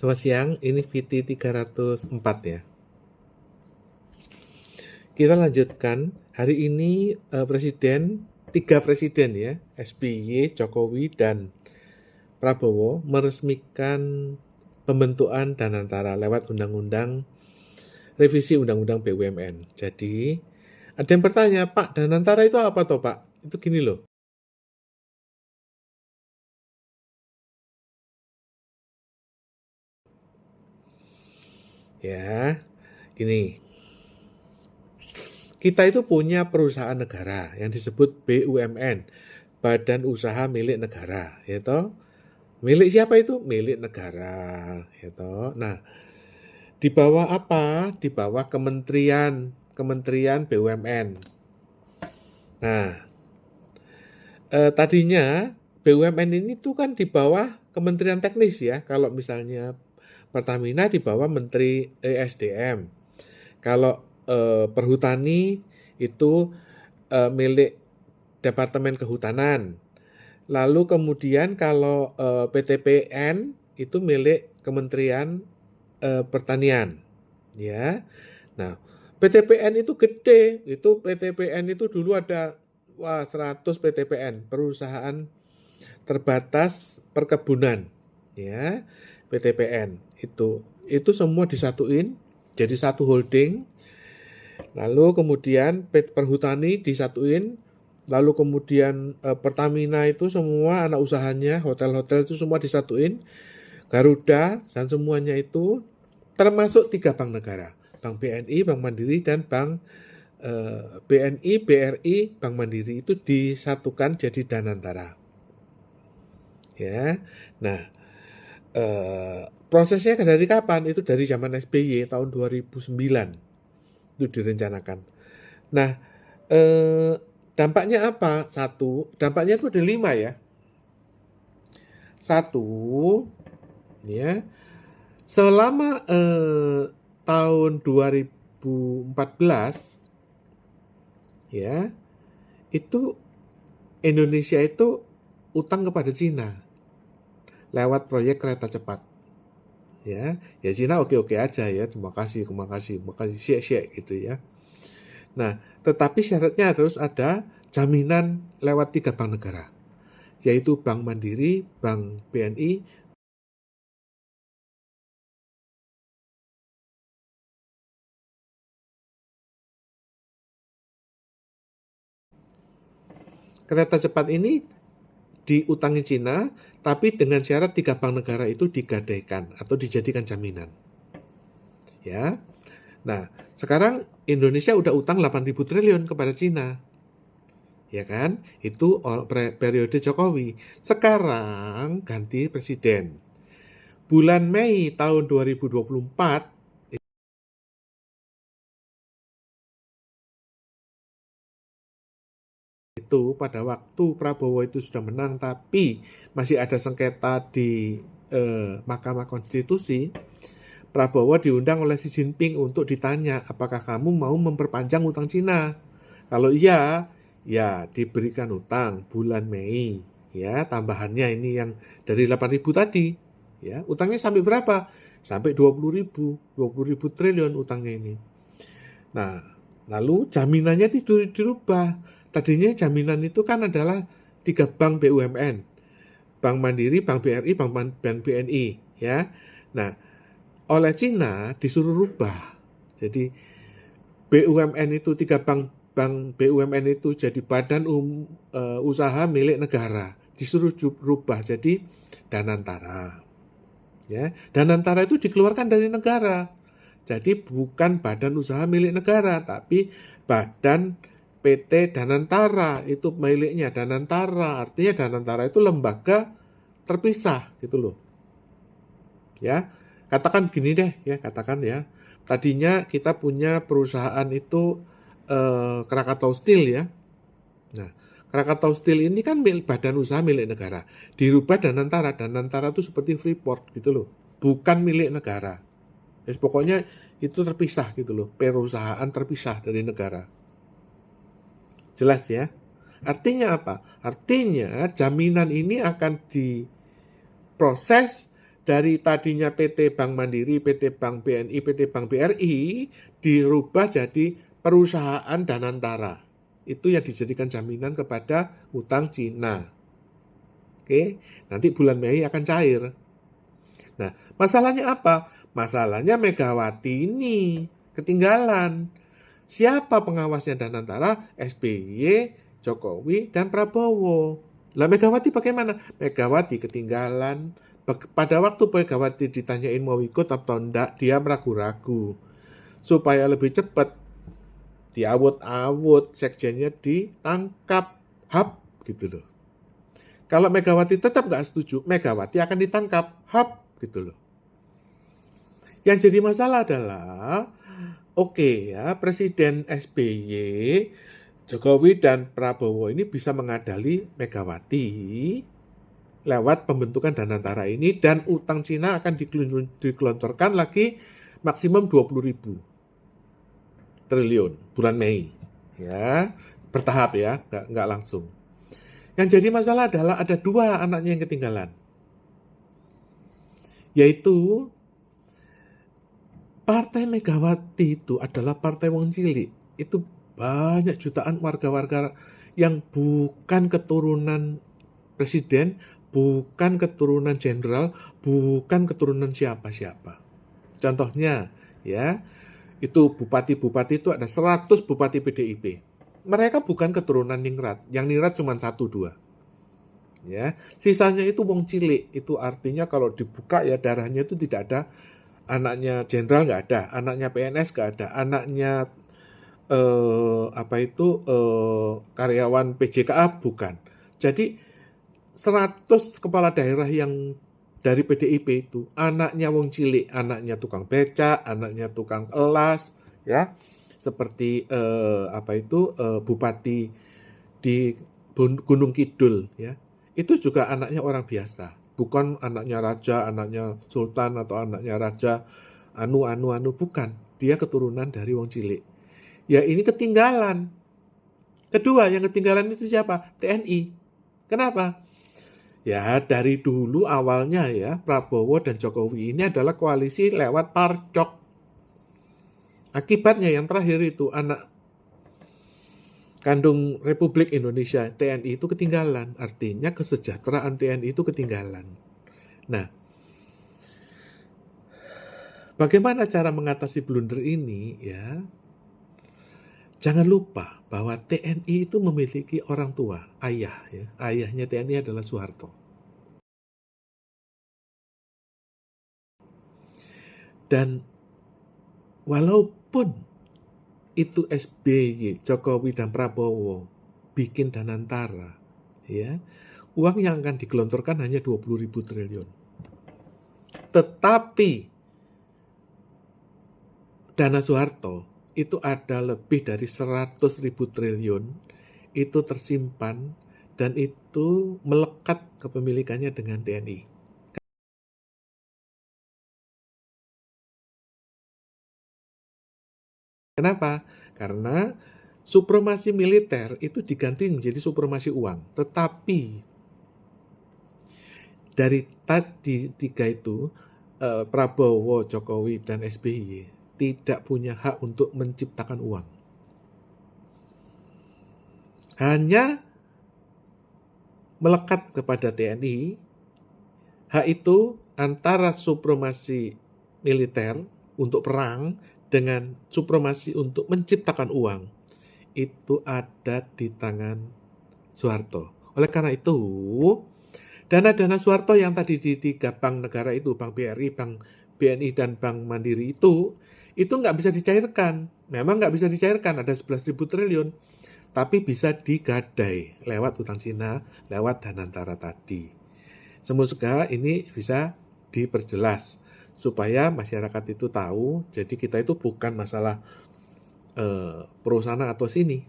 Selamat siang, ini VT 304 ya. Kita lanjutkan, hari ini tiga presiden ya, SBY, Jokowi, dan Prabowo meresmikan pembentukan Danantara lewat undang-undang revisi undang-undang BUMN. Jadi, ada yang bertanya, Pak, Danantara itu apa toh Pak? Itu gini loh. Ya, gini. Kita itu punya perusahaan negara yang disebut BUMN, Badan Usaha Milik Negara, ya toh? Milik siapa itu? Milik negara, ya toh. Nah, di bawah apa? Di bawah Kementerian BUMN. Nah, tadinya BUMN ini tuh kan di bawah Kementerian Teknis ya. Kalau misalnya Pertamina di bawah Menteri ESDM. Kalau Perhutani itu milik Departemen Kehutanan. Lalu kemudian kalau PTPN itu milik Kementerian Pertanian, ya. Nah, PTPN itu gede. Itu PTPN itu dulu ada 100 PTPN, perusahaan terbatas perkebunan, ya. PTPN itu semua disatuin jadi satu holding. Lalu kemudian Perhutani disatuin, lalu kemudian Pertamina itu semua anak usahanya, hotel-hotel itu semua disatuin, Garuda dan semuanya itu termasuk 3 bank negara, Bank BNI, Bank Mandiri, dan Bank BNI, BRI, Bank Mandiri itu disatukan jadi Danantara. Ya, nah prosesnya dari kapan? Itu dari zaman SBY tahun 2009 itu direncanakan. Nah, dampaknya apa? Dampaknya itu ada 5 ya. Satu, ya, selama tahun 2014 ya, itu Indonesia itu utang kepada Cina lewat proyek kereta cepat. Ya Cina oke-oke aja ya, terima kasih, syek gitu ya. Nah, tetapi syaratnya harus ada jaminan lewat 3 bank negara, yaitu Bank Mandiri, Bank BNI, kereta cepat ini diutangi Cina, tapi dengan syarat 3 bank negara itu digadaikan atau dijadikan jaminan. Ya. Nah, sekarang Indonesia udah utang 8.000 triliun kepada Cina. Ya kan? Itu periode Jokowi. Sekarang ganti presiden. Bulan Mei tahun 2024 itu pada waktu Prabowo itu sudah menang tapi masih ada sengketa di Mahkamah Konstitusi. Prabowo diundang oleh Xi Jinping untuk ditanya apakah kamu mau memperpanjang utang Cina. Kalau iya, ya diberikan utang bulan Mei. Ya, tambahannya ini yang dari 8.000 tadi. Ya, utangnya sampai berapa? Sampai 20.000 triliun utangnya ini. Nah, lalu jaminannya dirubah. Tadinya jaminan itu kan adalah 3 bank BUMN. Bank Mandiri, Bank BRI, Bank BNI. Ya. Nah, oleh Cina disuruh rubah. Jadi BUMN itu 3 bank BUMN itu jadi badan usaha milik negara. Disuruh rubah jadi Danantara. Ya, Danantara itu dikeluarkan dari negara. Jadi bukan badan usaha milik negara, tapi badan PT Danantara, itu miliknya Danantara. Artinya Danantara itu lembaga terpisah gitu loh. Ya. Katakan gini deh ya, katakan ya. Tadinya kita punya perusahaan itu Krakatau Steel ya. Nah, Krakatau Steel ini kan badan usaha milik negara. Dirubah Danantara. Danantara itu seperti Freeport gitu loh. Bukan milik negara. Jadi pokoknya itu terpisah gitu loh. Perusahaan terpisah dari negara. Jelas ya? Artinya apa? Artinya jaminan ini akan diproses Dari tadinya PT Bank Mandiri, PT Bank BNI, PT Bank BRI dirubah jadi perusahaan Danantara. Itu yang dijadikan jaminan kepada utang Cina. Oke, nanti bulan Mei akan cair. Nah, masalahnya apa? Masalahnya Megawati ini ketinggalan. Siapa pengawasnya Danantara? SBY, Jokowi, dan Prabowo. Lah Megawati bagaimana? Megawati ketinggalan. Pada waktu Megawati ditanyain mau ikut atau enggak, dia ragu-ragu. Supaya lebih cepat, diawut-awut, sekjennya ditangkap. Hap, gitu loh. Kalau Megawati tetap nggak setuju, Megawati akan ditangkap. Hap, gitu loh. Yang jadi masalah adalah, oke ya, Presiden SBY, Jokowi dan Prabowo ini bisa mengadali Megawati lewat pembentukan Danantara ini, dan utang Cina akan digelontorkan lagi maksimum 20.000 triliun bulan Mei. Ya, bertahap ya, nggak langsung. Yang jadi masalah adalah ada dua anaknya yang ketinggalan. Yaitu Partai Megawati itu adalah partai wong cilik. Itu banyak jutaan warga-warga yang bukan keturunan presiden, bukan keturunan jenderal, bukan keturunan siapa-siapa. Contohnya, ya, itu bupati-bupati itu ada 100 bupati PDIP. Mereka bukan keturunan ningrat, yang ningrat cuma 1-2. Ya, sisanya itu wong cilik. Itu artinya kalau dibuka ya darahnya itu tidak ada. Anaknya jenderal nggak ada, anaknya PNS nggak ada, anaknya karyawan PJKA bukan. Jadi 100 kepala daerah yang dari PDIP itu anaknya wong cilik, anaknya tukang becak, anaknya tukang elas, ya, seperti bupati di Gunung Kidul, ya, itu juga anaknya orang biasa. Bukan anaknya raja, anaknya sultan, atau anaknya raja, bukan. Dia keturunan dari wong cilik. Ya ini ketinggalan. Kedua, yang ketinggalan itu siapa? TNI. Kenapa? Ya dari dulu awalnya ya, Prabowo dan Jokowi ini adalah koalisi lewat parcok. Akibatnya yang terakhir itu anak kandung Republik Indonesia, TNI itu ketinggalan. Artinya kesejahteraan TNI itu ketinggalan. Nah, bagaimana cara mengatasi blunder ini? Ya, jangan lupa bahwa TNI itu memiliki orang tua, ayah. Ya. Ayahnya TNI adalah Soeharto. Dan walaupun itu SBY, Jokowi, dan Prabowo bikin Danantara, ya, uang yang akan digelontorkan hanya 20.000 triliun. Tetapi dana Soeharto itu ada lebih dari 100.000 triliun itu tersimpan, dan itu melekat kepemilikannya dengan TNI. Kenapa? Karena supremasi militer itu diganti menjadi supremasi uang. Tetapi dari tadi tiga itu, Prabowo, Jokowi, dan SBY tidak punya hak untuk menciptakan uang. Hanya melekat kepada TNI. Hak itu antara supremasi militer untuk perang dengan supremasi untuk menciptakan uang itu ada di tangan Soeharto. Oleh karena itu, dana-dana Soeharto yang tadi di 3 bank negara itu, Bank BRI, Bank BNI, dan Bank Mandiri itu nggak bisa dicairkan. Memang nggak bisa dicairkan, ada 11.000 triliun. Tapi bisa digadai lewat utang Cina, lewat Danantara tadi. Semoga ini bisa diperjelas supaya masyarakat itu tahu. Jadi kita itu bukan masalah pro sana atau sini,